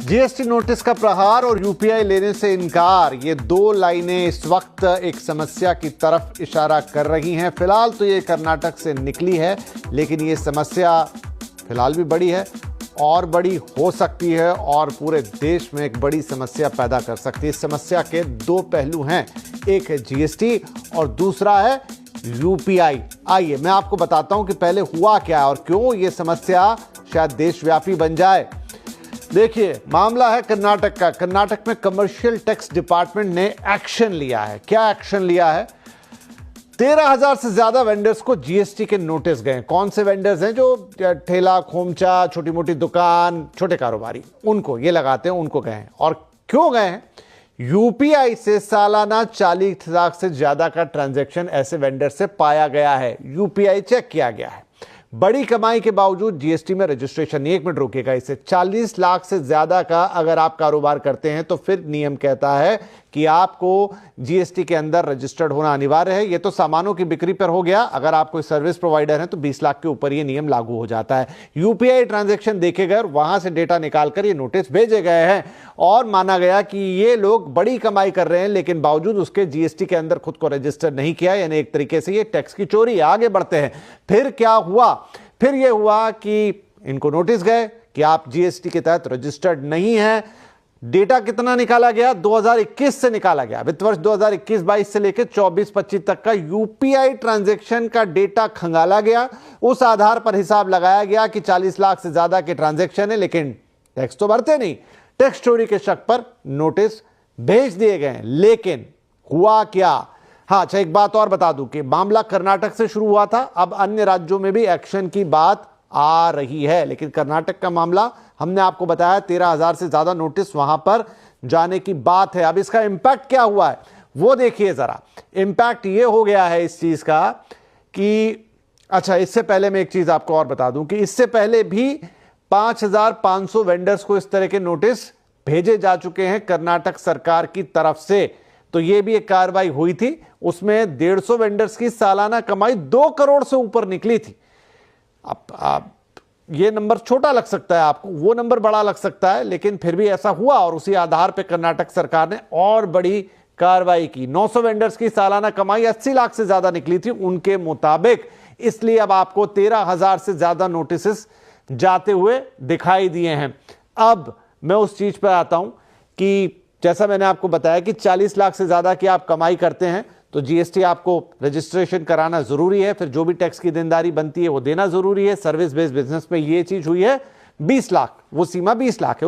GST notice का प्रहार और यूपीआई लेने से इनकार, ये दो लाइनें इस वक्त एक समस्या की तरफ इशारा कर रही हैं। फिलहाल तो ये कर्नाटक से निकली है, लेकिन ये समस्या फिलहाल भी बड़ी है और बड़ी हो सकती है और पूरे देश में एक बड़ी समस्या पैदा कर सकती है। इस समस्या के दो पहलू हैं, एक है जीएसटी और दूसरा है यूपीआई। आइए मैं आपको बताता हूं कि पहले हुआ क्या है और क्यों ये समस्या शायद देशव्यापी बन जाए। देखिए, मामला है कर्नाटक का। कर्नाटक में कमर्शियल टैक्स डिपार्टमेंट ने एक्शन लिया है। क्या एक्शन लिया है? 13,000 से ज्यादा वेंडर्स को जीएसटी के नोटिस गए। कौन से वेंडर्स हैं? जो ठेला खोमचा, छोटी मोटी दुकान, छोटे कारोबारी, उनको ये लगाते हैं, उनको गए हैं। और क्यों गए हैं? यूपीआई से सालाना 40 लाख से ज्यादा का ट्रांजैक्शन ऐसे वेंडर से पाया गया है। यूपीआई चेक किया गया है। बड़ी कमाई के बावजूद जीएसटी में रजिस्ट्रेशन नहीं। एक मिनट रुकिएगा, इसे 40 लाख से ज्यादा का अगर आप कारोबार करते हैं तो फिर नियम कहता है कि आपको जीएसटी के अंदर रजिस्टर्ड होना अनिवार्य है। ये तो सामानों की बिक्री पर हो गया। अगर आप कोई सर्विस प्रोवाइडर हैं तो 20 लाख के ऊपर ये नियम लागू हो जाता है। यूपीआई ट्रांजैक्शन देखे गए और वहां से डेटा निकालकर ये नोटिस भेजे गए हैं और माना गया कि ये लोग बड़ी कमाई कर रहे हैं, लेकिन बावजूद उसके जीएसटी के अंदर खुद को रजिस्टर नहीं किया, यानी एक तरीके से ये टैक्स की चोरी। आगे बढ़ते हैं। फिर क्या हुआ? फिर यह हुआ कि इनको नोटिस गए कि आप जीएसटी के तहत रजिस्टर्ड नहीं है। डेटा कितना निकाला गया? 2021 से निकाला गया। वित्त वर्ष 2021-22 से लेकर 24-25 तक का यूपीआई ट्रांजैक्शन का डेटा खंगाला गया। उस आधार पर हिसाब लगाया गया कि 40 लाख से ज्यादा के ट्रांजैक्शन है, लेकिन टैक्स तो भरते नहीं। टैक्स चोरी के शक पर नोटिस भेज दिए गए। लेकिन हुआ क्या? हाँ, अच्छा, एक बात और बता दूं कि मामला कर्नाटक से शुरू हुआ था। अब अन्य राज्यों में भी एक्शन की बात आ रही है, लेकिन कर्नाटक का मामला हमने आपको बताया 13,000 से ज्यादा नोटिस वहां पर जाने की बात है। अब इसका इंपैक्ट क्या हुआ है वो देखिए जरा। इंपैक्ट ये हो गया है इस चीज का कि, अच्छा, इससे पहले मैं एक चीज आपको और बता दूं कि इससे पहले भी 5,500 वेंडर्स को इस तरह के नोटिस भेजे जा चुके हैं कर्नाटक सरकार की तरफ से। तो ये भी एक कार्रवाई हुई थी। उसमें 150 वेंडर्स की सालाना कमाई 2 करोड़ से ऊपर निकली थी। अब ये नंबर छोटा लग सकता है आपको, वो नंबर बड़ा लग सकता है, लेकिन फिर भी ऐसा हुआ और उसी आधार पर कर्नाटक सरकार ने और बड़ी कार्रवाई की। 900 वेंडर्स की सालाना कमाई 80 लाख से ज्यादा निकली थी उनके मुताबिक। इसलिए अब आपको 13,000 से ज्यादा नोटिस जाते हुए दिखाई दिए हैं। अब मैं उस चीज पर आता हूं कि जैसा मैंने आपको बताया कि 40 लाख से ज्यादा की आप कमाई करते हैं तो जीएसटी आपको रजिस्ट्रेशन कराना जरूरी है। फिर जो भी टैक्स की देनदारी बनती है वो देना जरूरी है। सर्विस बेस्ड बिजनेस में ये चीज हुई है 20 लाख, वो सीमा 20 लाख है।